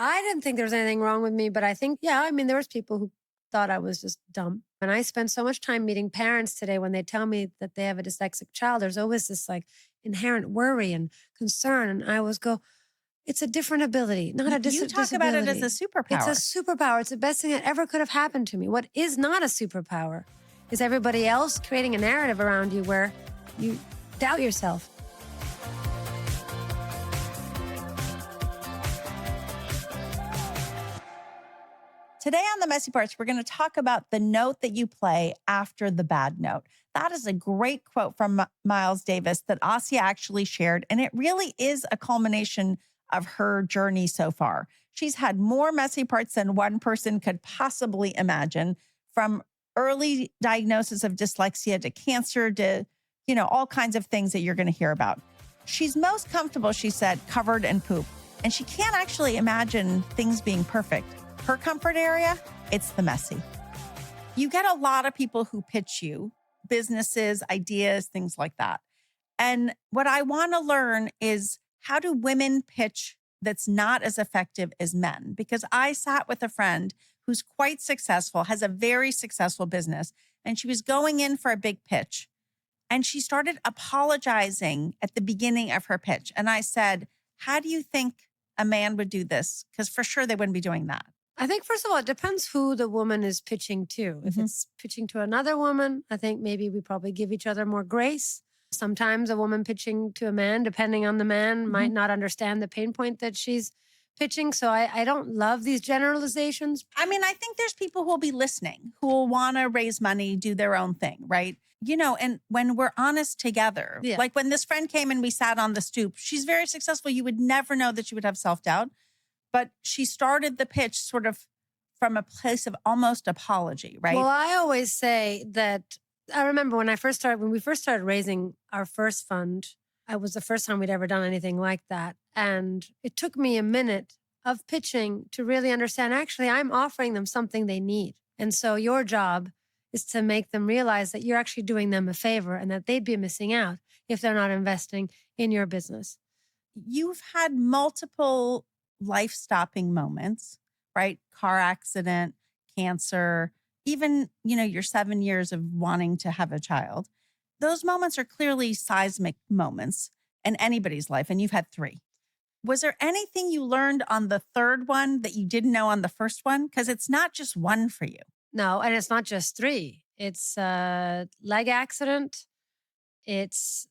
I didn't think there was anything wrong with me, but I think, yeah, I mean, there was people who thought I was just dumb. And I spend so much time meeting parents today when they tell me that they have a dyslexic child, there's always this like inherent worry and concern. And I always go, it's a different ability, not a You talk about it as a disability. It's a superpower. superpower. It's the best thing that ever could have happened to me. What is not a superpower is everybody else creating a narrative around you where you doubt yourself. Today on The Messy Parts, we're going to talk about the note that you play after the bad note. That is a great quote from Miles Davis that Assia actually shared, and it really is a culmination of her journey so far. She's had more messy parts than one person could possibly imagine, from early diagnosis of dyslexia to cancer to, all kinds of things that you're going to hear about. She's most comfortable, she said, covered in poop, and she can't actually imagine things being perfect. Her comfort area, it's the messy. You get a lot of people who pitch you businesses, ideas, things like that. And what I want to learn is, how do women pitch that's not as effective as men? Because I sat with a friend who's quite successful, has a very successful business, and she was going in for a big pitch. And she started apologizing at the beginning of her pitch. And I said, how do you think a man would do this? Because for sure they wouldn't be doing that. I think, first of all, it depends who the woman is pitching to. If it's pitching to another woman, I think maybe we probably give each other more grace. Sometimes a woman pitching to a man, depending on the man, might not understand the pain point that she's pitching. So I don't love these generalizations. I mean, I think there's people who will be listening, who will want to raise money, do their own thing, right? And when we're honest together, like when this friend came and we sat on the stoop, she's very successful. You would never know that she would have self-doubt. But she started the pitch sort of from a place of almost apology, right? Well, I always say that I remember when we first started raising our first fund, it was the first time we'd ever done anything like that. And it took me a minute of pitching to really understand, actually, I'm offering them something they need. And so your job is to make them realize that you're actually doing them a favor and that they'd be missing out if they're not investing in your business. You've had multiple life-stopping moments, right? Car accident, cancer, even, your 7 years of wanting to have a child. Those moments are clearly seismic moments in anybody's life, and you've had 3. Was there anything you learned on the third one that you didn't know on the first one? Because it's not just one for you. No, and it's not just 3. It's a leg accident. It's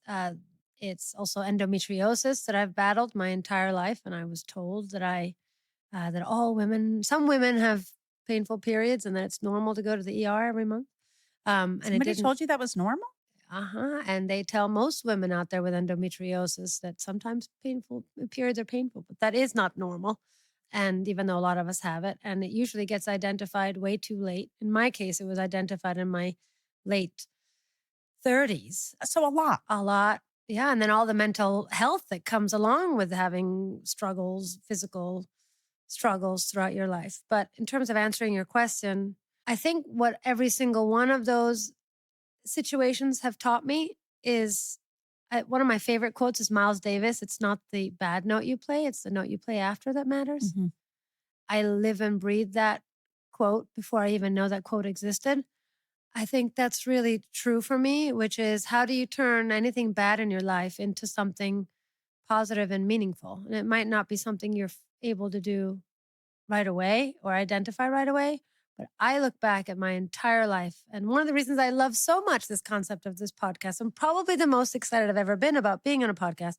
also endometriosis that I've battled my entire life. And I was told that some women have painful periods and that it's normal to go to the ER every month. Somebody told you that was normal? And they tell most women out there with endometriosis that sometimes painful periods are painful, but that is not normal. And even though a lot of us have it, and it usually gets identified way too late. In my case, it was identified in my late 30s. So a lot. Yeah. And then all the mental health that comes along with having physical struggles throughout your life. But in terms of answering your question, I think what every single one of those situations have taught me is, one of my favorite quotes is Miles Davis. It's not the bad note you play, it's the note you play after that matters. I live and breathe that quote before I even know that quote existed. I think that's really true for me, which is, how do you turn anything bad in your life into something positive and meaningful? And it might not be something you're able to do right away or identify right away, but I look back at my entire life. And one of the reasons I love so much this concept of this podcast, and probably the most excited I've ever been about being on a podcast,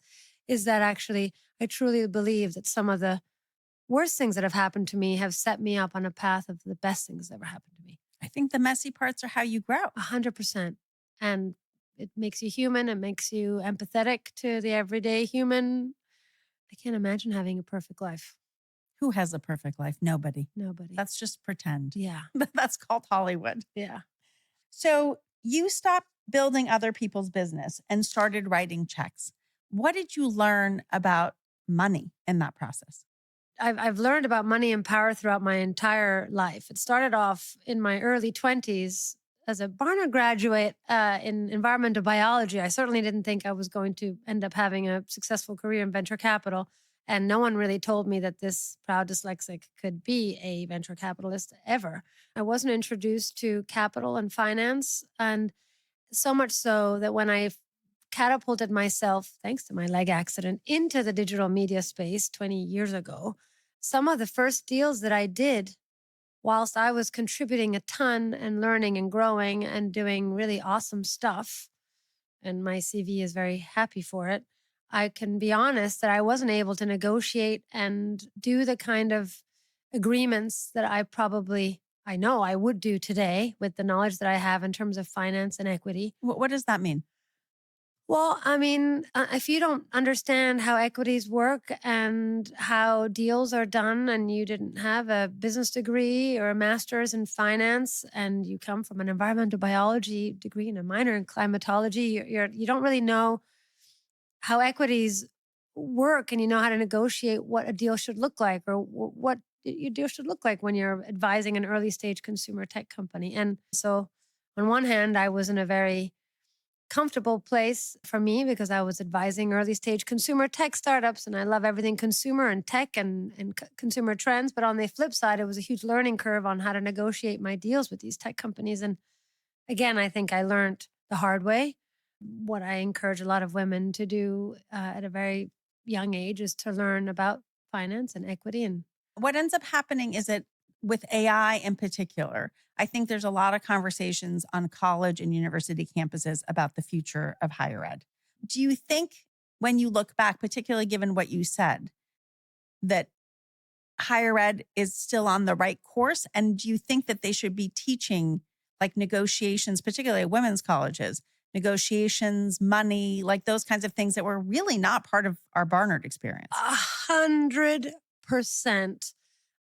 is that actually I truly believe that some of the worst things that have happened to me have set me up on a path of the best things that ever happened to me. I think the messy parts are how you grow. 100%. And it makes you human. It makes you empathetic to the everyday human. I can't imagine having a perfect life. Who has a perfect life? Nobody. That's just pretend. Yeah. That's called Hollywood. Yeah. So you stopped building other people's business and started writing checks. What did you learn about money in that process? I've learned about money and power throughout my entire life. It started off in my early 20s as a Barnard graduate in environmental biology. I certainly didn't think I was going to end up having a successful career in venture capital. And no one really told me that this proud dyslexic could be a venture capitalist ever. I wasn't introduced to capital and finance. And so much so that when I catapulted myself, thanks to my leg accident, into the digital media space 20 years ago, some of the first deals that I did, whilst I was contributing a ton and learning and growing and doing really awesome stuff, and my CV is very happy for it, I can be honest that I wasn't able to negotiate and do the kind of agreements that I know I would do today with the knowledge that I have in terms of finance and equity. What does that mean? Well, I mean, if you don't understand how equities work and how deals are done, and you didn't have a business degree or a master's in finance, and you come from an environmental biology degree and a minor in climatology, you don't really know how equities work, and you know how to negotiate what a deal should look like, or what your deal should look like when you're advising an early stage consumer tech company. And so, on one hand, I was in a very comfortable place for me because I was advising early stage consumer tech startups, and I love everything consumer and tech and consumer trends. But on the flip side, it was a huge learning curve on how to negotiate my deals with these tech companies. And again, I think I learned the hard way. What I encourage a lot of women to do at a very young age is to learn about finance and equity. And What ends up happening is that with AI in particular, I think there's a lot of conversations on college and university campuses about the future of higher ed. Do you think, when you look back, particularly given what you said, that higher ed is still on the right course? And do you think that they should be teaching like negotiations, particularly at women's colleges, negotiations, money, like those kinds of things that were really not part of our Barnard experience? 100%.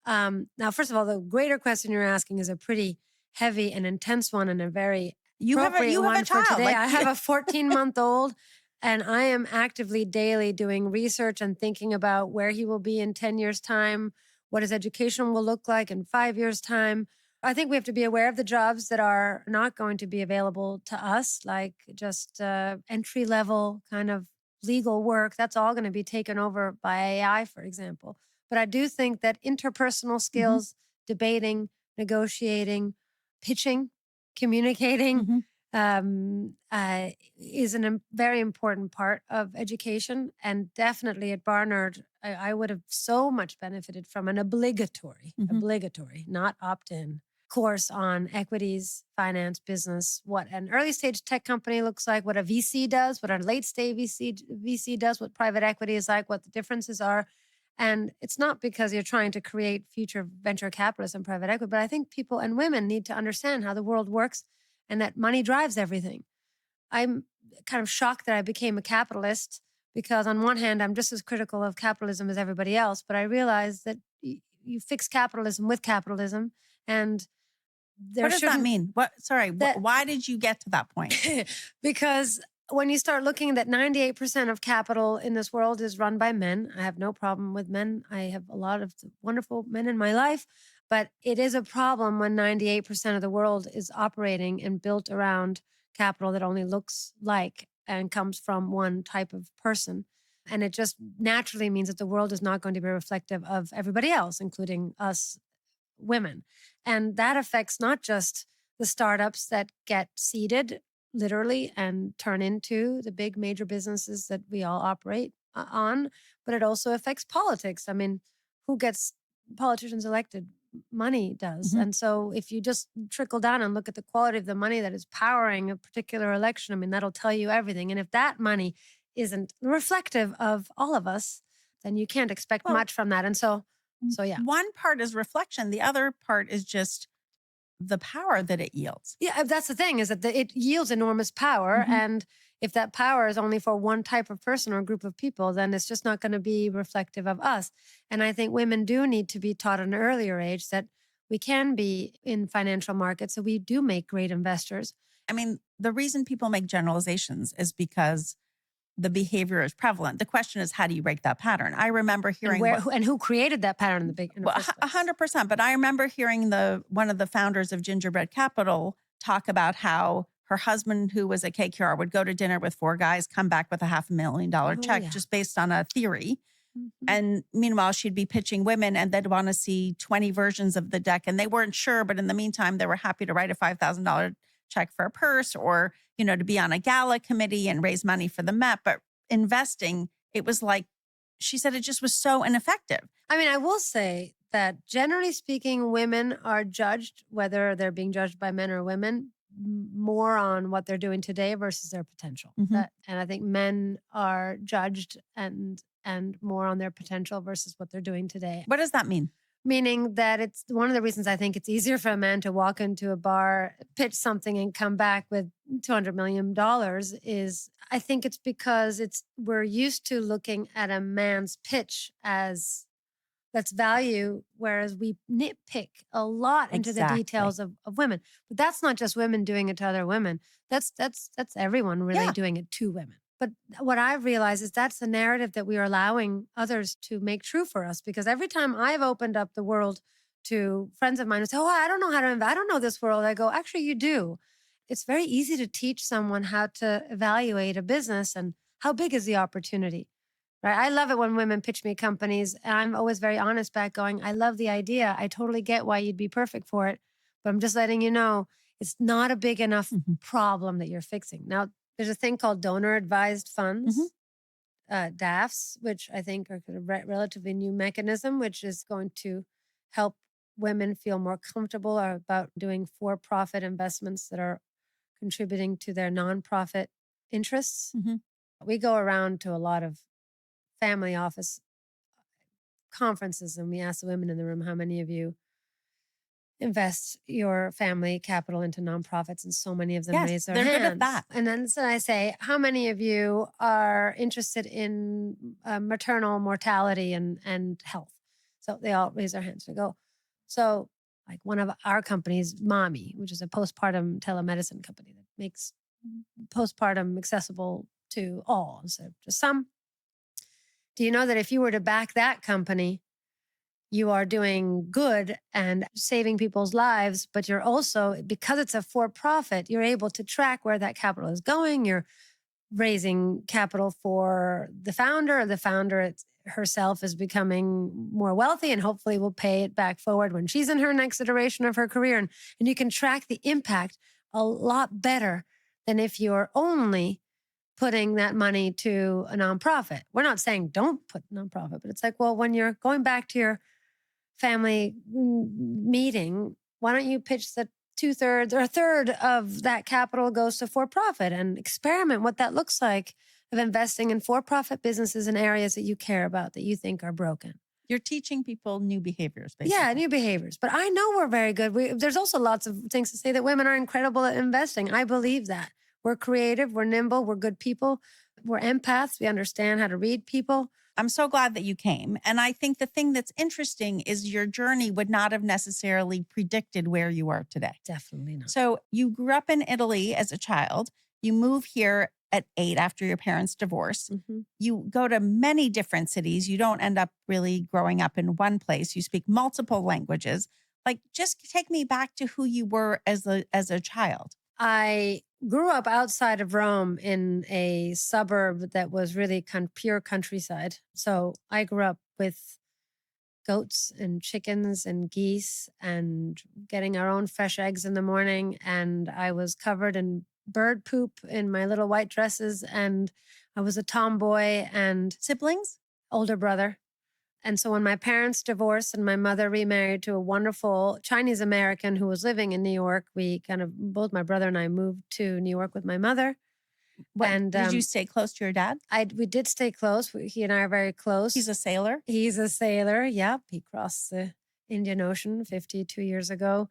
Now, first of all, the greater question you're asking is a pretty heavy and intense one, and a very appropriate one for child. today. Like, I have a 14-month-old, and I am actively daily doing research and thinking about where he will be in 10 years' time, what his education will look like in 5 years' time. I think we have to be aware of the jobs that are not going to be available to us, like just entry-level kind of legal work. That's all going to be taken over by AI, for example. But I do think that interpersonal skills, debating, negotiating, pitching, communicating, is a very important part of education. And definitely at Barnard, I would have so much benefited from an obligatory, not opt-in course on equities, finance, business, what an early stage tech company looks like, what a VC does, what a late stage VC does, what private equity is like, what the differences are. And it's not because you're trying to create future venture capitalists and private equity, but I think people and women need to understand how the world works and that money drives everything. I'm kind of shocked that I became a capitalist because on one hand, I'm just as critical of capitalism as everybody else, but I realize that you fix capitalism with capitalism. And what does that mean? Why did you get to that point? Because when you start looking that 98% of capital in this world is run by men, I have no problem with men. I have a lot of wonderful men in my life, but it is a problem when 98% of the world is operating and built around capital that only looks like and comes from one type of person. And it just naturally means that the world is not going to be reflective of everybody else, including us women. And that affects not just the startups that get seeded literally and turn into the big major businesses that we all operate on, but it also affects politics. I mean, who gets politicians elected? Money does. And so if you just trickle down and look at the quality of the money that is powering a particular election, I mean, that'll tell you everything. And if that money isn't reflective of all of us, then you can't expect much from that. And so yeah. One part is reflection. The other part is just the power that it yields. Yeah, that's the thing, is that it yields enormous power. And if that power is only for one type of person or group of people, then it's just not going to be reflective of us. And I think women do need to be taught at an earlier age that we can be in financial markets, so we do make great investors. I mean, the reason people make generalizations is because the behavior is prevalent. The question is, how do you break that pattern? I remember hearing and who created that pattern in the first place? 100%. But I remember hearing one of the founders of Gingerbread Capital talk about how her husband, who was a KQR, would go to dinner with 4 guys, come back with a $500,000 check just based on a theory. And meanwhile, she'd be pitching women and they'd want to see 20 versions of the deck. And they weren't sure, but in the meantime, they were happy to write a $5,000 check for a purse or, to be on a gala committee and raise money for the Met. But investing, it was like, she said it just was so ineffective. I mean, I will say that generally speaking, women are judged, whether they're being judged by men or women, more on what they're doing today versus their potential. And I think men are judged and more on their potential versus what they're doing today. What does that mean? Meaning that it's one of the reasons I think it's easier for a man to walk into a bar, pitch something and come back with $200 million is I think it's because we're used to looking at a man's pitch as that's value, whereas we nitpick a lot into the details of women. But that's not just women doing it to other women. That's everyone really doing it to women. But what I've realized is that's the narrative that we are allowing others to make true for us. Because every time I've opened up the world to friends of mine who say, I don't know how to invest. I don't know this world. I go, actually, you do. It's very easy to teach someone how to evaluate a business and how big is the opportunity, right? I love it when women pitch me companies. And I'm always very honest back going, I love the idea. I totally get why you'd be perfect for it. But I'm just letting you know, it's not a big enough problem that you're fixing. Now, there's a thing called donor-advised funds, DAFs, which I think are a relatively new mechanism, which is going to help women feel more comfortable about doing for-profit investments that are contributing to their nonprofit interests. We go around to a lot of family office conferences and we ask the women in the room, how many of you invest your family capital into nonprofits, and so many of them raise their hands. They're good at that. And then so I say, how many of you are interested in maternal mortality and health? So they all raise their hands. We go, so like one of our companies, Mommy, which is a postpartum telemedicine company that makes postpartum accessible to all instead of just some. Do you know that if you were to back that company, you are doing good and saving people's lives, but you're also, because it's a for-profit, you're able to track where that capital is going. You're raising capital for the founder, or the founder herself is becoming more wealthy and hopefully will pay it back forward when she's in her next iteration of her career. And you can track the impact a lot better than if you're only putting that money to a nonprofit. We're not saying don't put nonprofit, but it's like, well, when you're going back to your family meeting, why don't you pitch that 2/3 or a third of that capital goes to for-profit and experiment what that looks like of investing in for-profit businesses in areas that you care about, that you think are broken. You're teaching people new behaviors, basically. Yeah, new behaviors. But I know we're very good. There's also lots of things to say that women are incredible at investing. I believe that. We're creative, we're nimble, we're good people, we're empaths, we understand how to read people. I'm so glad that you came. And I think the thing that's interesting is your journey would not have necessarily predicted where you are today. Definitely not. So you grew up in Italy as a child. You move here at 8 after your parents' divorce. You go to many different cities. You don't end up really growing up in one place. You speak multiple languages. Like, just take me back to who you were as a child. I grew up outside of Rome in a suburb that was really pure countryside. So I grew up with goats and chickens and geese and getting our own fresh eggs in the morning. And I was covered in bird poop in my little white dresses. And I was a tomboy. And siblings? Older brother. And so when my parents divorced and my mother remarried to a wonderful Chinese American who was living in New York, both my brother and I moved to New York with my mother. And did you stay close to your dad? We did stay close. He and I are very close. He's a sailor? He's a sailor. Yep. He crossed the Indian Ocean 52 years ago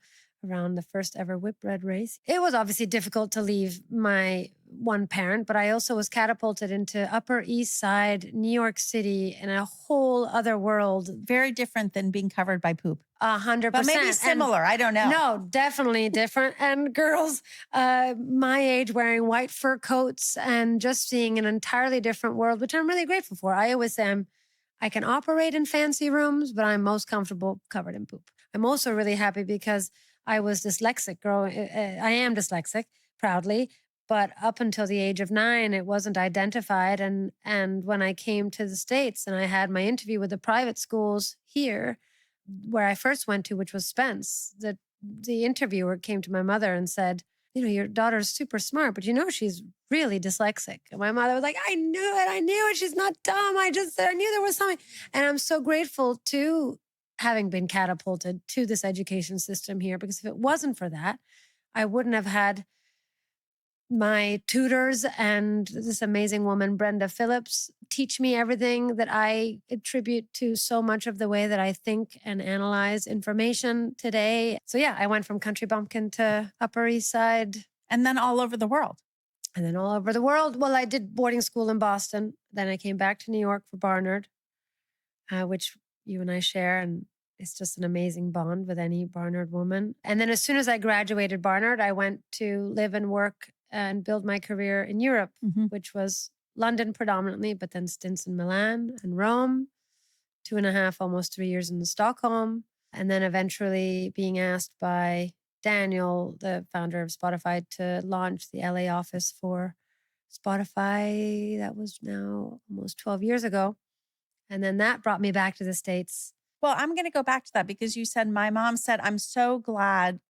around the first ever whipbread race. It was obviously difficult to leave my one parent, but I also was catapulted into Upper East Side, New York City, in a whole other world. Very different than being covered by poop. 100%. But maybe similar. I don't know. No, definitely different. And girls my age wearing white fur coats and just seeing an entirely different world, which I'm really grateful for. I always say I can operate in fancy rooms, but I'm most comfortable covered in poop. I'm also really happy because I was dyslexic growing. I am dyslexic, proudly. But up until the age of 9, it wasn't identified. And when I came to the States and I had my interview with the private schools here, where I first went to, which was Spence, the interviewer came to my mother and said, your daughter's super smart, but she's really dyslexic. And my mother was like, I knew it. I knew it. She's not dumb. I knew there was something. And I'm so grateful to having been catapulted to this education system here, because if it wasn't for that, I wouldn't have had my tutors and this amazing woman, Brenda Phillips, teach me everything that I attribute to so much of the way that I think and analyze information today. So yeah, I went from country bumpkin to Upper East Side. And then all over the world. And then all over the world. Well, I did boarding school in Boston. Then I came back to New York for Barnard, which you and I share. And it's just an amazing bond with any Barnard woman. And then as soon as I graduated Barnard, I went to live and work and build my career in Europe, which was London predominantly, but then stints in Milan and Rome, 2.5, almost 3 years in Stockholm. And then eventually being asked by Daniel, the founder of Spotify, to launch the LA office for Spotify. That was now almost 12 years ago. And then that brought me back to the States. Well, I'm going to go back to that because you said, my mom said, I'm so glad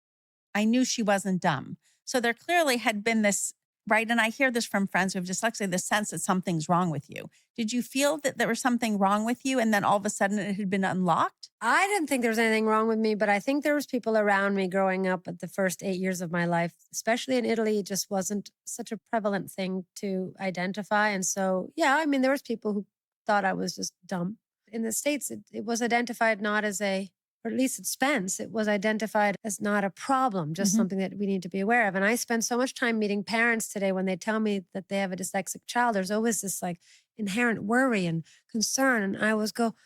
I knew she wasn't dumb. So there clearly had been this, right? And I hear this from friends who have dyslexia, the sense that something's wrong with you. Did you feel that there was something wrong with you and then all of a sudden it had been unlocked? I didn't think there was anything wrong with me, but I think there was people around me growing up at the first 8 years of my life, especially in Italy. It just wasn't such a prevalent thing to identify. And so, yeah, I mean, there was people who thought I was just dumb. In the States, it was identified not as or at least at Spence, it was identified as not a problem, just something that we need to be aware of. And I spend so much time meeting parents today when they tell me that they have a dyslexic child, there's always this like inherent worry and concern. And I always go,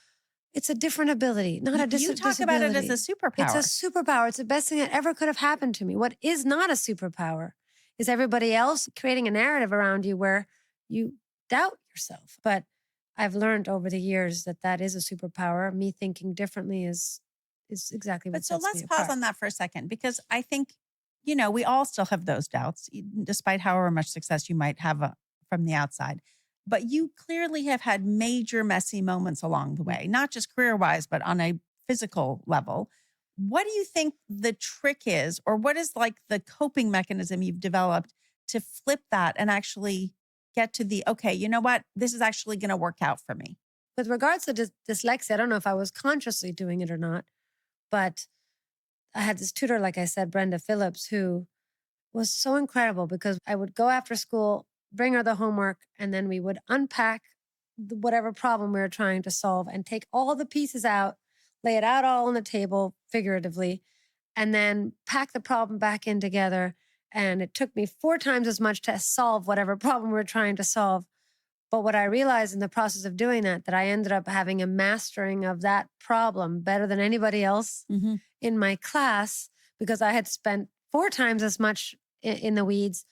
it's a different ability, not a disability. You talk about it as a superpower. It's a superpower. It's the best thing that ever could have happened to me. What is not a superpower is everybody else creating a narrative around you where you doubt yourself. But I've learned over the years that is a superpower. Me thinking differently is exactly what But so sets let's me pause apart. on that for a second, because I think, we all still have those doubts, despite however much success you might have from the outside. But you clearly have had major messy moments along the way, not just career-wise, but on a physical level. What do you think the trick is, or what is like the coping mechanism you've developed to flip that and actually get to the, okay, you know what, this is actually going to work out for me? With regards to dyslexia, I don't know if I was consciously doing it or not, but I had this tutor, like I said, Brenda Phillips, who was so incredible because I would go after school, bring her the homework, and then we would unpack whatever problem we were trying to solve and take all the pieces out, lay it out all on the table figuratively, and then pack the problem back in together. And it took me 4 times as much to solve whatever problem we were trying to solve. But what I realized in the process of doing that I ended up having a mastering of that problem better than anybody else in my class, because I had spent 4 times as much in the weeds,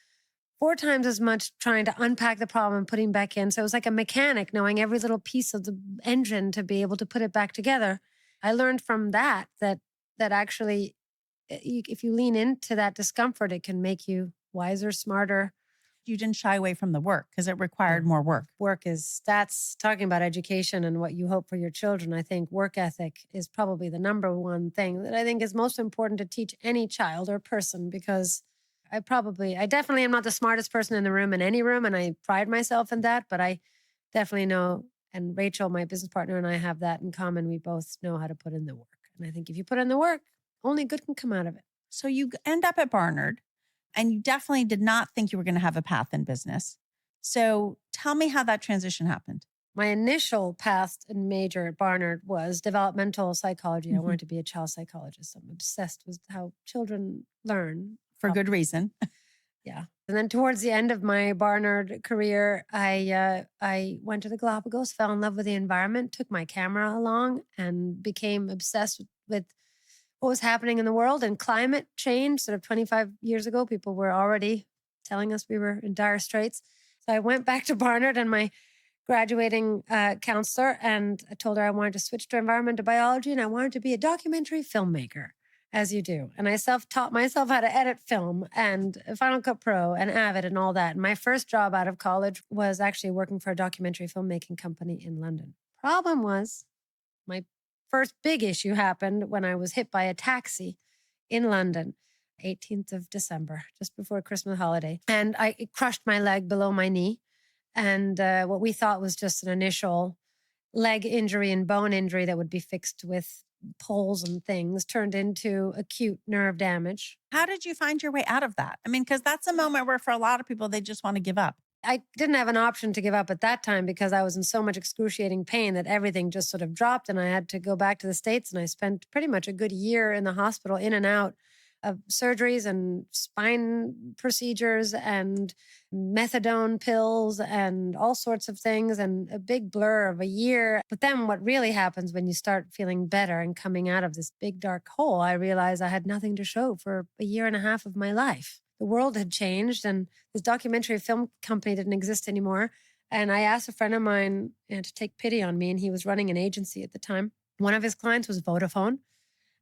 4 times as much trying to unpack the problem and putting back in. So it was like a mechanic knowing every little piece of the engine to be able to put it back together. I learned from that actually, if you lean into that discomfort, it can make you wiser, smarter. You didn't shy away from the work because it required more work. That's talking about education and what you hope for your children. I think work ethic is probably the number one thing that I think is most important to teach any child or person, because I definitely am not the smartest person in the room, in any room, and I pride myself in that, but I definitely know, and Rachel, my business partner, and I have that in common. We both know how to put in the work. And I think if you put in the work, only good can come out of it. So you end up at Barnard. And you definitely did not think you were going to have a path in business. So tell me how that transition happened. My initial path and major at Barnard was developmental psychology. I wanted to be a child psychologist. I'm obsessed with how children learn. For good reason. Yeah. And then towards the end of my Barnard career, I went to the Galapagos, fell in love with the environment, took my camera along, and became obsessed with what was happening in the world and climate change. Sort of 25 years ago, people were already telling us we were in dire straits. So I went back to Barnard and my graduating counselor, and I told her I wanted to switch to environmental biology and I wanted to be a documentary filmmaker. as you do. And I self-taught myself how to edit film and Final Cut Pro and Avid and all that. And my first job out of college was actually working for a documentary filmmaking company in London. Problem was, my first big issue happened when I was hit by a taxi in London, 18th of December, just before Christmas holiday. And it crushed my leg below my knee. And what we thought was just an initial leg injury and bone injury that would be fixed with poles and things turned into acute nerve damage. How did you find your way out of that? I mean, because that's a moment where for a lot of people, they just want to give up. I didn't have an option to give up at that time because I was in so much excruciating pain that everything just sort of dropped and I had to go back to the States, and I spent pretty much a good year in the hospital, in and out of surgeries and spine procedures and methadone pills and all sorts of things, and a big blur of a year. But then what really happens when you start feeling better and coming out of this big dark hole, I realized I had nothing to show for a year and a half of my life. The world had changed and this documentary film company didn't exist anymore. And I asked a friend of mine to take pity on me, and he was running an agency at the time. One of his clients was Vodafone.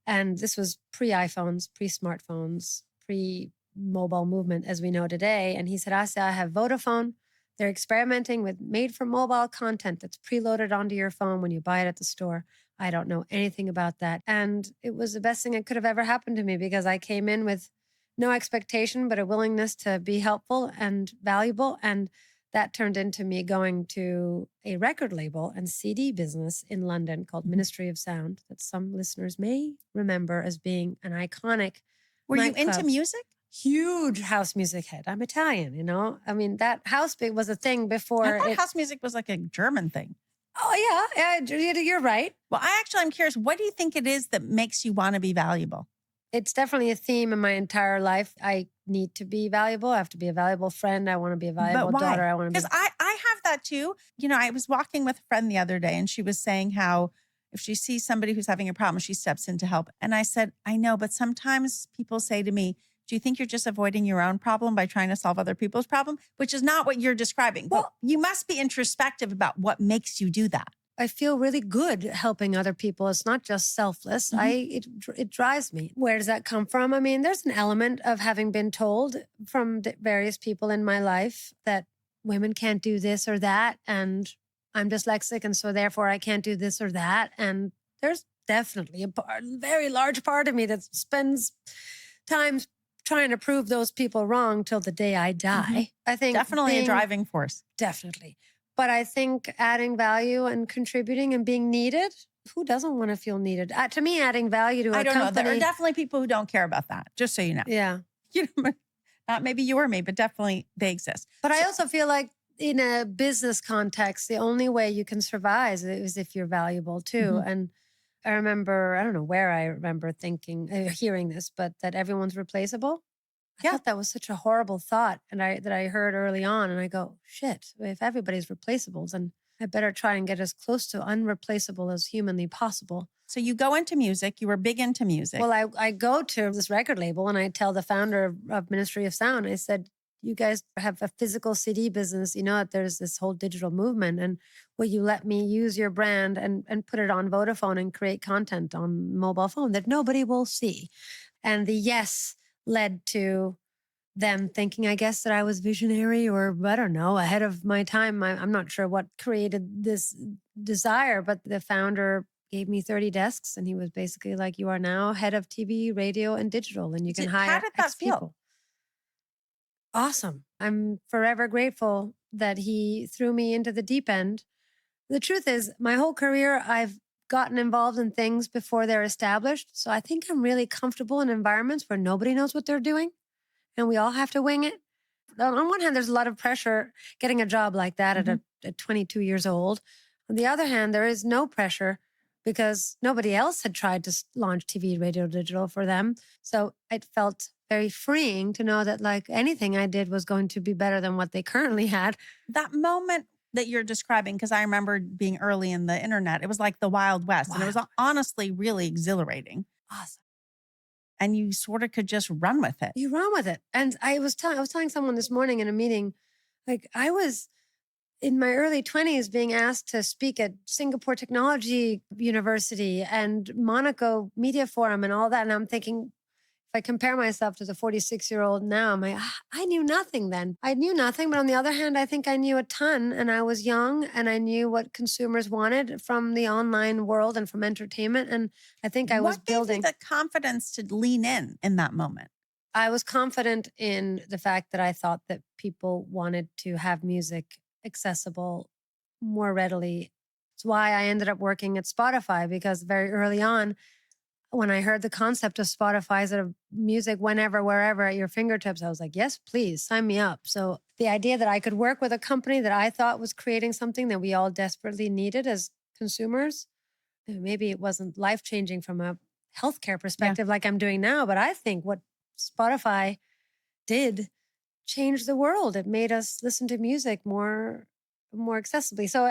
And this was pre-iPhones, pre-smartphones, pre-mobile movement as we know today. And he said, Assia, I have Vodafone. They're experimenting with made-for-mobile content that's preloaded onto your phone when you buy it at the store. I don't know anything about that. And it was the best thing that could have ever happened to me because I came in with no expectation, but a willingness to be helpful and valuable. And that turned into me going to a record label and CD business in London called Ministry of Sound that some listeners may remember as being an iconic Were you nightclub. into music? Huge house music head. I'm Italian, you know? I mean, that house was a thing before. I thought house music was like a German thing. Oh, yeah. You're right. Well, I'm curious, what do you think it is that makes you want to be valuable? It's definitely a theme in my entire life. I need to be valuable. I have to be a valuable friend. I want to be a valuable daughter. I want to be. Because I have that too. You know, I was walking with a friend the other day and she was saying how if she sees somebody who's having a problem, she steps in to help. And I said, I know, but sometimes people say to me, do you think you're just avoiding your own problem by trying to solve other people's problem? Which is not what you're describing. Well, but you must be introspective about what makes you do that. I feel really good helping other people. It's not just selfless. It drives me. Where does that come from? I mean, there's an element of having been told from various people in my life that women can't do this or that, and I'm dyslexic, and so therefore I can't do this or that. And there's definitely a very large part of me that spends time trying to prove those people wrong till the day I die. I think definitely a driving force. Definitely. But I think adding value and contributing and being needed, who doesn't want to feel needed? To me, adding value to a company. I don't know. There are definitely people who don't care about that, just so you know. Yeah. You know, not maybe you or me, but definitely they exist. But I also feel like in a business context, the only way you can survive is if you're valuable too. And I remember, I don't know where I remember hearing this, but that everyone's replaceable. I thought that was such a horrible thought, and that I heard early on, and I go, shit, if everybody's replaceable, then I better try and get as close to unreplaceable as humanly possible. So you go into music, you were big into music. Well, I go to this record label and I tell the founder of Ministry of Sound, I said, you guys have a physical CD business, you know that there's this whole digital movement, and will you let me use your brand and put it on Vodafone and create content on mobile phone that nobody will see? And the yes led to them thinking, I guess, that I was visionary or, I don't know, ahead of my time. I'm not sure what created this desire, but the founder gave me 30 desks and he was basically like, you are now head of TV, radio, and digital, and you can hire How did that feel? People. Awesome. I'm forever grateful that he threw me into the deep end. The truth is, my whole career, I've gotten involved in things before they're established. So I think I'm really comfortable in environments where nobody knows what they're doing and we all have to wing it. On one hand, there's a lot of pressure getting a job like that at 22 years old. On the other hand, there is no pressure because nobody else had tried to launch TV, radio, digital for them. So it felt very freeing to know that like anything I did was going to be better than what they currently had. That moment that you're describing, because I remember being early in the internet, it was like the Wild West. And it was honestly really exhilarating. Awesome. And you sort of could just run with it. You run with it. And I was telling someone this morning in a meeting, like I was in my early 20s being asked to speak at Singapore Technology University and Monaco Media Forum and all that. And I'm thinking, if I compare myself to the 46-year-old now, I'm like, I knew nothing then. I knew nothing. But on the other hand, I think I knew a ton, and I was young and I knew what consumers wanted from the online world and from entertainment. And I think I was What gave you building. the confidence to lean in that moment? I was confident in the fact that I thought that people wanted to have music accessible more readily. It's why I ended up working at Spotify, because very early on, when I heard the concept of Spotify, sort of music whenever, wherever at your fingertips, I was like, yes, please sign me up. So the idea that I could work with a company that I thought was creating something that we all desperately needed as consumers, maybe it wasn't life-changing from a healthcare perspective like I'm doing now, but I think what Spotify did change the world. It made us listen to music more accessibly. So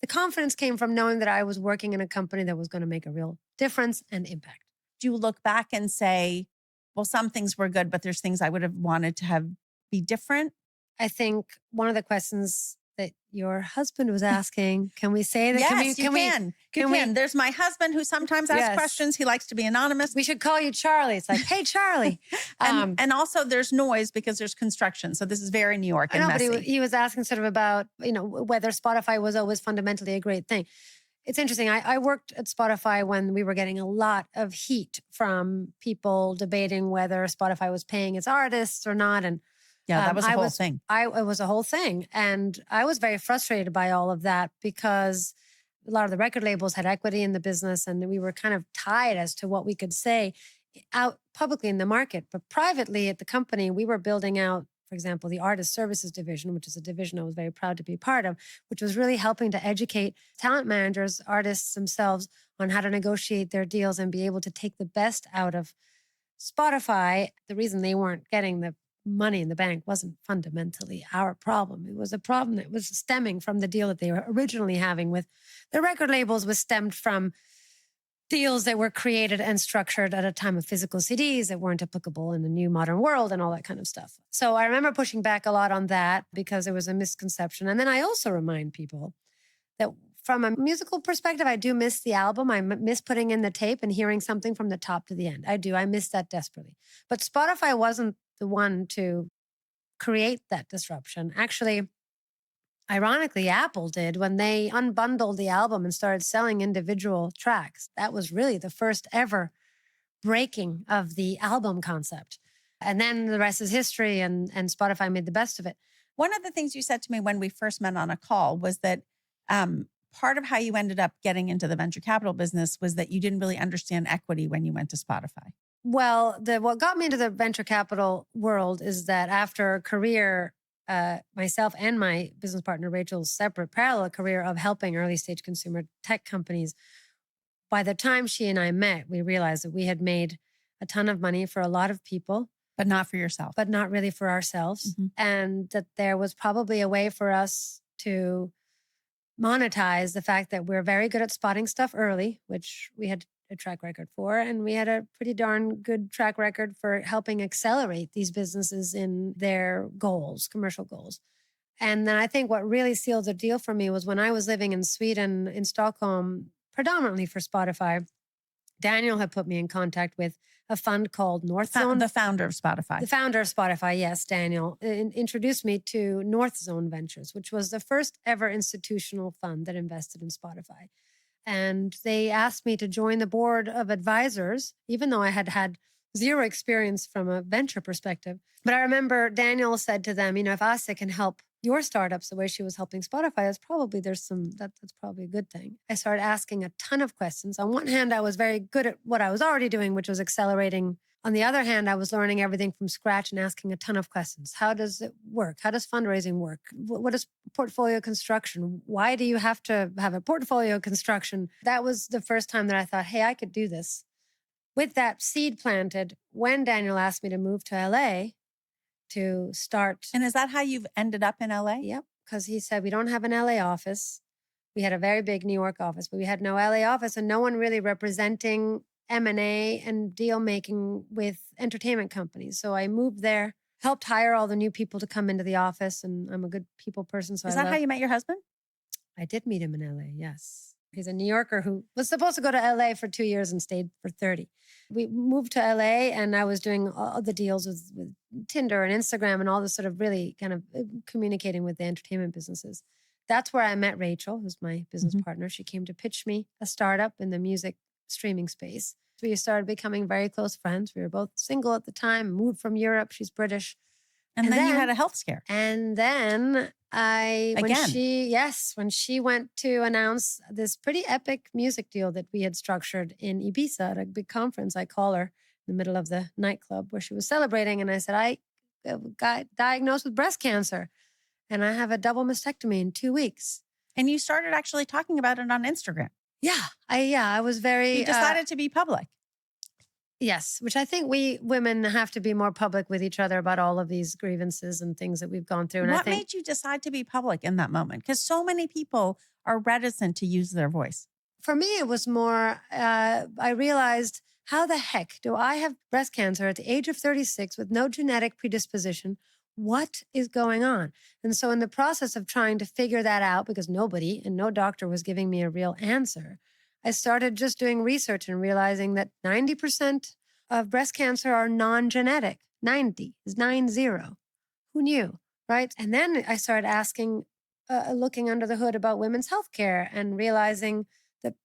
the confidence came from knowing that I was working in a company that was going to make a real difference and impact. Do you look back and say, well, some things were good, but there's things I would have wanted to have be different? I think one of the questions that your husband was asking, can we say that? Yes, you can. There's my husband who sometimes asks questions. He likes to be anonymous. We should call you Charlie. It's like, hey, Charlie. and also there's noise because there's construction. So this is very New York and messy. But he was asking sort of about, whether Spotify was always fundamentally a great thing. It's interesting. I worked at Spotify when we were getting a lot of heat from people debating whether Spotify was paying its artists or not. And that was a whole thing. It was a whole thing. And I was very frustrated by all of that, because a lot of the record labels had equity in the business, and we were kind of tied as to what we could say out publicly in the market. But privately at the company, we were building out, for example, the artist services division, which is a division I was very proud to be part of, which was really helping to educate talent managers, artists themselves, on how to negotiate their deals and be able to take the best out of Spotify. The reason they weren't getting the money in the bank wasn't fundamentally our problem. It was a problem that was stemming from the deal that they were originally having with the record labels, was stemmed from deals that were created and structured at a time of physical CDs that weren't applicable in the new modern world and all that kind of stuff. So I remember pushing back a lot on that because it was a misconception. And then I also remind people that from a musical perspective, I do miss the album. I miss putting in the tape and hearing something from the top to the end. I do. I miss that desperately. But Spotify wasn't the one to create that disruption. Actually, ironically, Apple did when they unbundled the album and started selling individual tracks. That was really the first ever breaking of the album concept. And then the rest is history, and Spotify made the best of it. One of the things you said to me when we first met on a call was that part of how you ended up getting into the venture capital business was that you didn't really understand equity when you went to Spotify. Well, what got me into the venture capital world is that after a career, myself and my business partner, Rachel's separate parallel career of helping early stage consumer tech companies, by the time she and I met, we realized that we had made a ton of money for a lot of people. But not for yourself. But not really for ourselves. Mm-hmm. And that there was probably a way for us to monetize the fact that we're very good at spotting stuff early, which we had a track record for. And we had a pretty darn good track record for helping accelerate these businesses in their goals, commercial goals. And then I think what really sealed the deal for me was when I was living in Sweden, in Stockholm, predominantly for Spotify, Daniel had put me in contact with a fund called North Zone. The founder of Spotify. The founder of Spotify, yes, Daniel, introduced me to North Zone Ventures, which was the first ever institutional fund that invested in Spotify. And they asked me to join the board of advisors, even though I had had zero experience from a venture perspective. But I remember Daniel said to them, if Assia can help your startups the way she was helping Spotify, that's probably a good thing. I started asking a ton of questions. On one hand, I was very good at what I was already doing, which was accelerating. On the other hand, I was learning everything from scratch and asking a ton of questions. How does it work? How does fundraising work? What is portfolio construction? Why do you have to have a portfolio construction? That was the first time that I thought, hey, I could do this. With that seed planted, when Daniel asked me to move to LA to start. And is that how you've ended up in LA? Yep, because he said, we don't have an LA office. We had a very big New York office, but we had no LA office and no one really representing M&A and deal making with entertainment companies. So I moved there. helped hire all the new people to come into the office. And I'm a good people person. So Is that how you met your husband? I did meet him in LA, yes. He's a New Yorker who was supposed to go to LA for 2 years and stayed for 30. We moved to LA and I was doing all the deals with Tinder and Instagram and all this sort of really kind of communicating with the entertainment businesses. That's where I met Rachel, who's my business partner. She came to pitch me a startup in the music streaming space. We started becoming very close friends. We were both single at the time, moved from Europe. She's British. And then you had a health scare. And then when she went to announce this pretty epic music deal that we had structured in Ibiza at a big conference, I call her in the middle of the nightclub where she was celebrating. And I said, I got diagnosed with breast cancer and I have a double mastectomy in 2 weeks. And you started actually talking about it on Instagram. Yeah. I was very... You decided to be public. Yes, which I think we women have to be more public with each other about all of these grievances and things that we've gone through. And what made you decide to be public in that moment? Because so many people are reticent to use their voice. For me, it was more, I realized, how the heck do I have breast cancer at the age of 36 with no genetic predisposition? What is going on? And so in the process of trying to figure that out, because nobody and no doctor was giving me a real answer, I started just doing research and realizing that 90% of breast cancer are non-genetic. 90 is 90. Who knew, right? And then I started asking, looking under the hood about women's healthcare and realizing that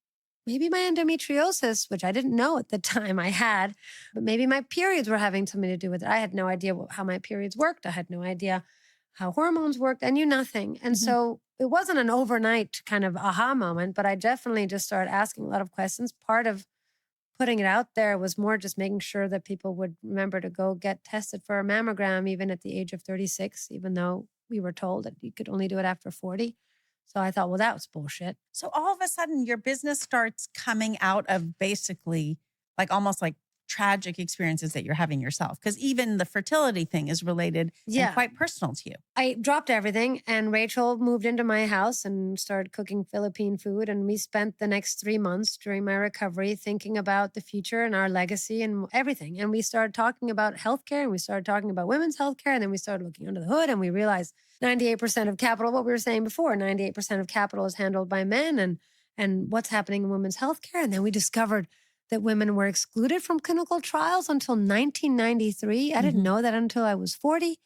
maybe my endometriosis, which I didn't know at the time I had, but maybe my periods were having something to do with it. I had no idea how my periods worked. I had no idea how hormones worked. I knew nothing. And so it wasn't an overnight kind of aha moment, but I definitely just started asking a lot of questions. Part of putting it out there was more just making sure that people would remember to go get tested for a mammogram, even at the age of 36, even though we were told that you could only do it after 40. So I thought, well, that was bullshit. So all of a sudden your business starts coming out of basically like almost like tragic experiences that you're having yourself. Because even the fertility thing is related and quite personal to you. I dropped everything and Rachel moved into my house and started cooking Philippine food. And we spent the next 3 months during my recovery thinking about the future and our legacy and everything. And we started talking about healthcare and we started talking about women's healthcare. And then we started looking under the hood and we realized 98% of capital, what we were saying before, 98% of capital is handled by men and what's happening in women's healthcare. And then we discovered that women were excluded from clinical trials until 1993. I didn't know that until I was 40.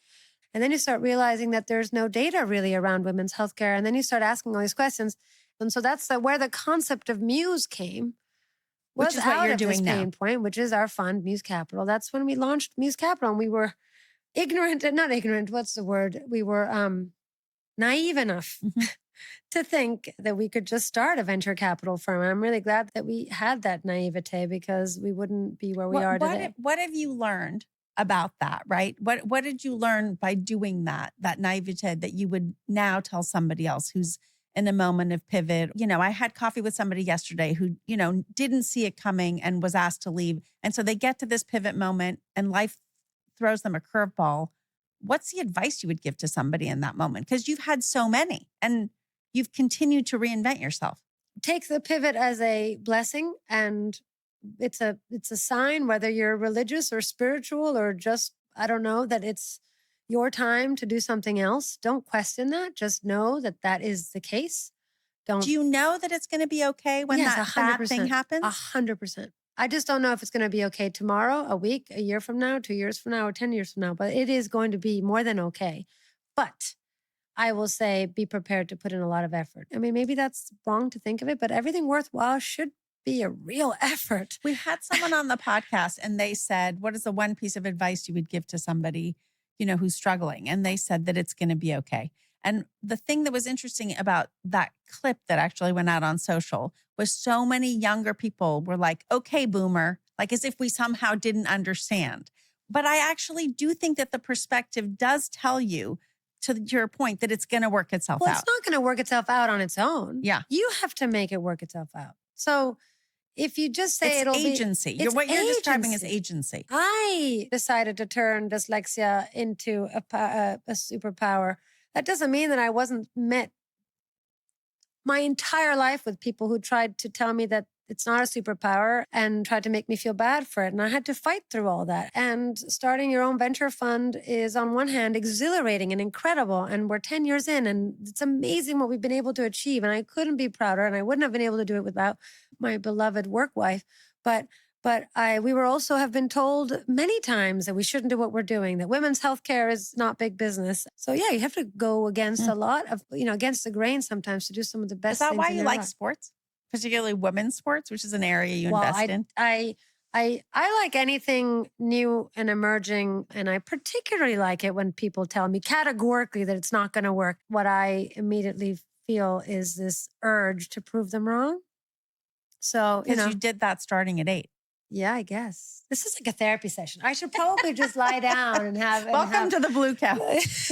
And then you start realizing that there's no data really around women's healthcare. And then you start asking all these questions. And so that's where the concept of Muse came. Which is what you're doing now. Pain point, which is our fund, Muse Capital. That's when we launched Muse Capital. And we were not ignorant, what's the word? We were naive enough to think that we could just start a venture capital firm. I'm really glad that we had that naivete because we wouldn't be where we are today. What have you learned about that, right? What did you learn by doing that naivete that you would now tell somebody else who's in a moment of pivot? You know, I had coffee with somebody yesterday who, didn't see it coming and was asked to leave. And so they get to this pivot moment and life throws them a curveball. What's the advice you would give to somebody in that moment? Because you've had so many and you've continued to reinvent yourself. Take the pivot as a blessing, and it's a sign, whether you're religious or spiritual or just, I don't know, that it's your time to do something else. Don't question that. Just know that that is the case. Do you know that it's going to be okay when that bad thing happens? 100%. I just don't know if it's going to be okay tomorrow, a week, a year from now, 2 years from now, or 10 years from now, but it is going to be more than okay. But I will say, be prepared to put in a lot of effort. I mean, maybe that's wrong to think of it, but everything worthwhile should be a real effort. We had someone on the podcast and they said, what is the one piece of advice you would give to somebody, who's struggling? And they said that it's going to be okay. And the thing that was interesting about that clip that actually went out on social was so many younger people were like, okay, boomer, like as if we somehow didn't understand. But I actually do think that the perspective does tell you, to your point, that it's going to work itself out. Well, it's not going to work itself out on its own. Yeah. You have to make it work itself out. So if you just say it's agency. What you're describing is agency. I decided to turn dyslexia into a superpower. That doesn't mean that I wasn't met my entire life with people who tried to tell me that it's not a superpower, and tried to make me feel bad for it. And I had to fight through all that. And starting your own venture fund is, on one hand, exhilarating and incredible. And we're 10 years in, and it's amazing what we've been able to achieve. And I couldn't be prouder, and I wouldn't have been able to do it without my beloved work wife. But we were also have been told many times that we shouldn't do what we're doing, that women's healthcare is not big business. So yeah, you have to go against a lot of, against the grain sometimes to do some of the best Is that things why in you your like life. sports, particularly women's sports, which is an area you Well, invest in? I like anything new and emerging, and I particularly like it when people tell me categorically that it's not going to work. What I immediately feel is this urge to prove them wrong. So, Because you did that starting at 8. yeah, I guess. This is like a therapy session. I should probably just lie down and have. Welcome to the Blue Couch.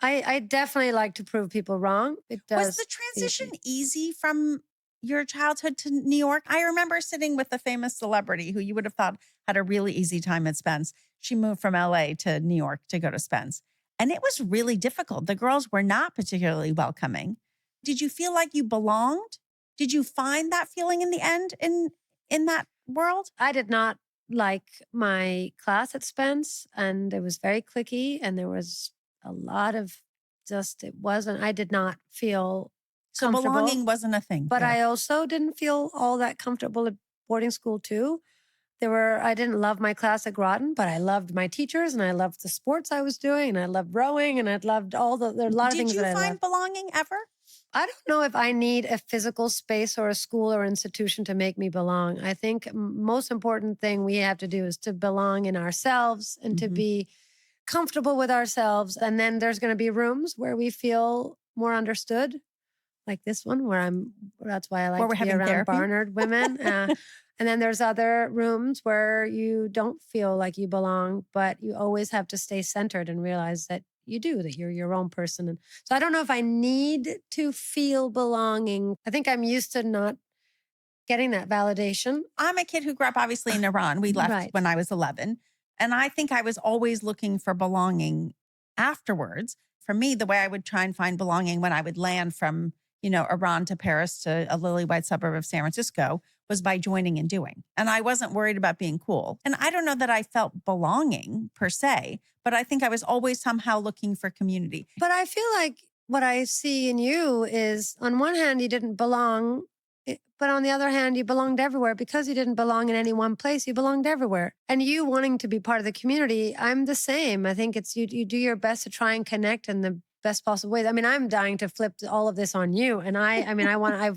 I definitely like to prove people wrong. It does. Was the transition easy from your childhood to New York? I remember sitting with a famous celebrity who you would have thought had a really easy time at Spence. She moved from LA to New York to go to Spence. And it was really difficult. The girls were not particularly welcoming. Did you feel like you belonged? Did you find that feeling in the end in that world? I did not like my class at Spence, and it was very cliquey, and there was a lot of I did not feel So comfortable. belonging wasn't a thing. But there. I also didn't feel all that comfortable at boarding school too. I didn't love my class at Groton, but I loved my teachers, and I loved the sports I was doing, and I loved rowing, and I loved there are a lot of things that I Did you find loved. belonging ever? I don't know if I need a physical space or a school or institution to make me belong. I think most important thing we have to do is to belong in ourselves and to be comfortable with ourselves. And then there's going to be rooms where we feel more understood, like this one that's why I like to be around therapy? Barnard women. And then there's other rooms where you don't feel like you belong, but you always have to stay centered and realize that that you're your own person. And so I don't know if I need to feel belonging. I think I'm used to not getting that validation. I'm a kid who grew up obviously in Iran. We left Right. when I was 11. And I think I was always looking for belonging afterwards. For me, the way I would try and find belonging when I would land from, Iran to Paris to a lily white suburb of San Francisco was by joining and doing. And I wasn't worried about being cool. And I don't know that I felt belonging per se, but I think I was always somehow looking for community. But I feel like what I see in you is, on one hand, you didn't belong, but on the other hand, you belonged everywhere. Because you didn't belong in any one place, you belonged everywhere. And you wanting to be part of the community, I'm the same. I think it's you do your best to try and connect in the best possible ways. I mean, I'm dying to flip all of this on you. And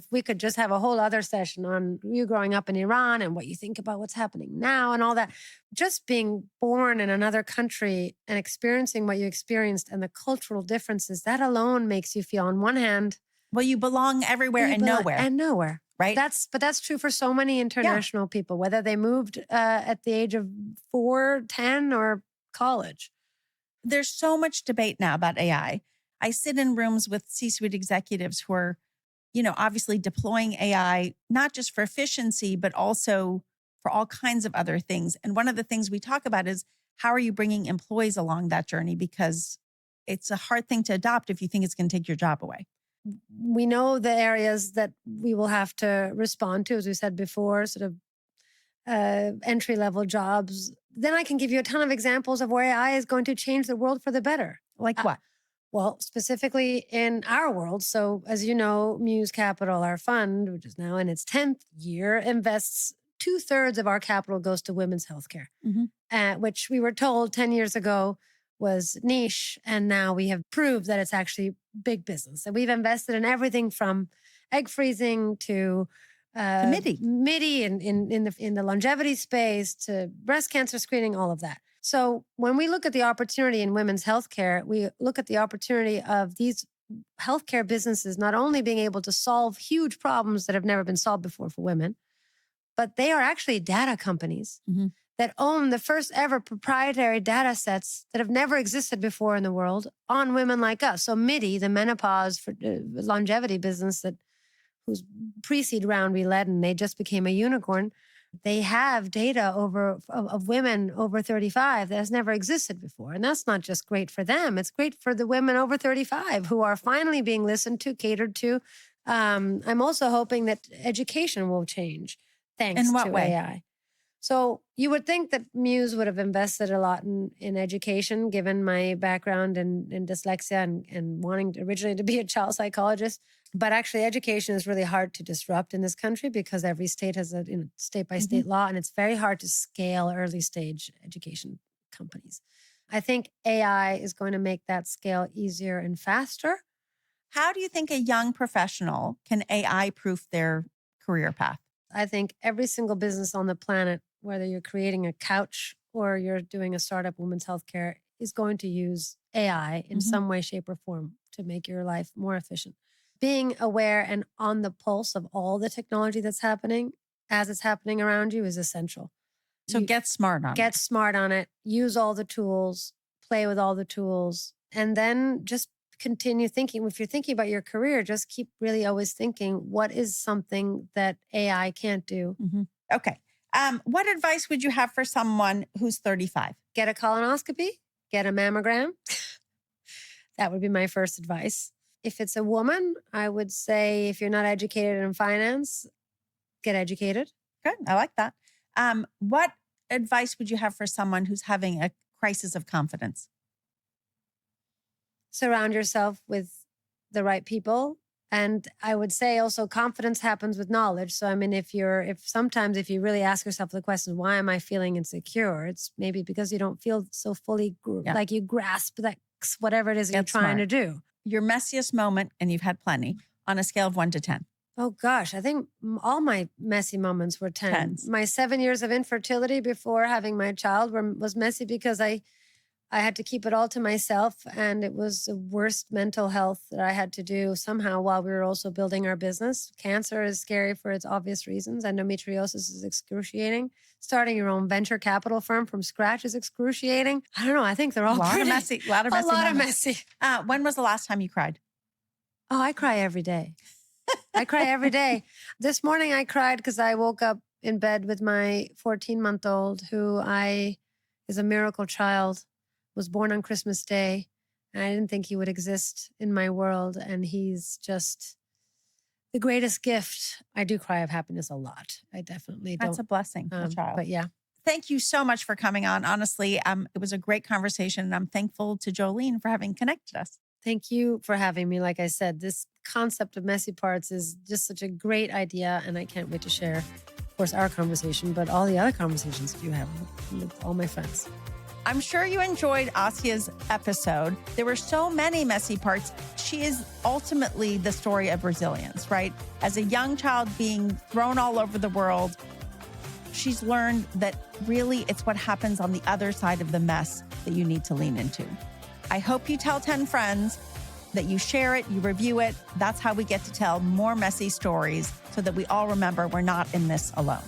we could just have a whole other session on you growing up in Iran and what you think about what's happening now and all that. Just being born in another country and experiencing what you experienced and the cultural differences, that alone makes you feel, on one hand, well, you belong everywhere and nowhere. And nowhere. Right. But that's true for so many international people, whether they moved at the age of 4, 10, or college. There's so much debate now about AI. I sit in rooms with C-suite executives who are, obviously deploying AI, not just for efficiency, but also for all kinds of other things. And one of the things we talk about is, how are you bringing employees along that journey? Because it's a hard thing to adopt if you think it's going to take your job away. We know the areas that we will have to respond to, as we said before, sort of entry-level jobs. Then I can give you a ton of examples of where AI is going to change the world for the better. Like what? Well, specifically in our world. So as you know, Muse Capital, our fund, which is now in its 10th year, invests 2/3 of our capital goes to women's healthcare, which we were told 10 years ago was niche. And now we have proved that it's actually big business. And we've invested in everything from egg freezing to MIDI in the longevity space, to breast cancer screening, all of that. So when we look at the opportunity in women's healthcare, we look at the opportunity of these healthcare businesses not only being able to solve huge problems that have never been solved before for women, but they are actually data companies that own the first ever proprietary data sets that have never existed before in the world on women like us. So MIDI, the menopause for longevity business whose pre-seed round we led, and they just became a unicorn. They have data of women over 35 that has never existed before. And that's not just great for them. It's great for the women over 35 who are finally being listened to, catered to, I'm also hoping that education will change thanks In what to way? AI. So you would think that Muse would have invested a lot in education, given my background in dyslexia and wanting originally to be a child psychologist. But actually, education is really hard to disrupt in this country because every state has a state by state law, and it's very hard to scale early stage education companies. I think AI is going to make that scale easier and faster. How do you think a young professional can AI proof their career path? I think every single business on the planet, whether you're creating a couch or you're doing a startup women's healthcare, is going to use AI in some way, shape, or form to make your life more efficient. Being aware and on the pulse of all the technology that's happening as it's happening around you is essential. So get smart on it. Get smart on it. Use all the tools, play with all the tools, and then just continue thinking. If you're thinking about your career, just keep really always thinking, what is something that AI can't do? Okay. What advice would you have for someone who's 35? Get a colonoscopy, get a mammogram. That would be my first advice. If it's a woman, I would say if you're not educated in finance, get educated. Good. I like that. What advice would you have for someone who's having a crisis of confidence? Surround yourself with the right people. And I would say also confidence happens with knowledge. So, I mean, if you really ask yourself the question, why am I feeling insecure? It's maybe because you don't feel so fully like you grasp that whatever it is you're trying to do. Your messiest moment, and you've had plenty, on a scale of 1 to 10. Oh gosh, I think all my messy moments were 10. Tens. My 7 years of infertility before having my child was messy because I had to keep it all to myself. And it was the worst mental health that I had to do somehow while we were also building our business. Cancer is scary for its obvious reasons. Endometriosis is excruciating. Starting your own venture capital firm from scratch is excruciating. I don't know. I think they're all A lot of messy. When was the last time you cried? Oh, I cry every day. I cry every day. This morning I cried because I woke up in bed with my 14-month-old who is a miracle child. Was born on Christmas Day, and I didn't think he would exist in my world. And he's just the greatest gift. I do cry of happiness a lot. I definitely don't. That's a blessing, a child. But yeah. Thank you so much for coming on. Honestly, it was a great conversation, and I'm thankful to Jolene for having connected us. Thank you for having me. Like I said, this concept of messy parts is just such a great idea, and I can't wait to share, of course, our conversation, but all the other conversations you have with all my friends. I'm sure you enjoyed Assia's episode. There were so many messy parts. She is ultimately the story of resilience, right? As a young child being thrown all over the world, she's learned that really it's what happens on the other side of the mess that you need to lean into. I hope you tell 10 friends, that you share it, you review it. That's how we get to tell more messy stories so that we all remember we're not in this alone.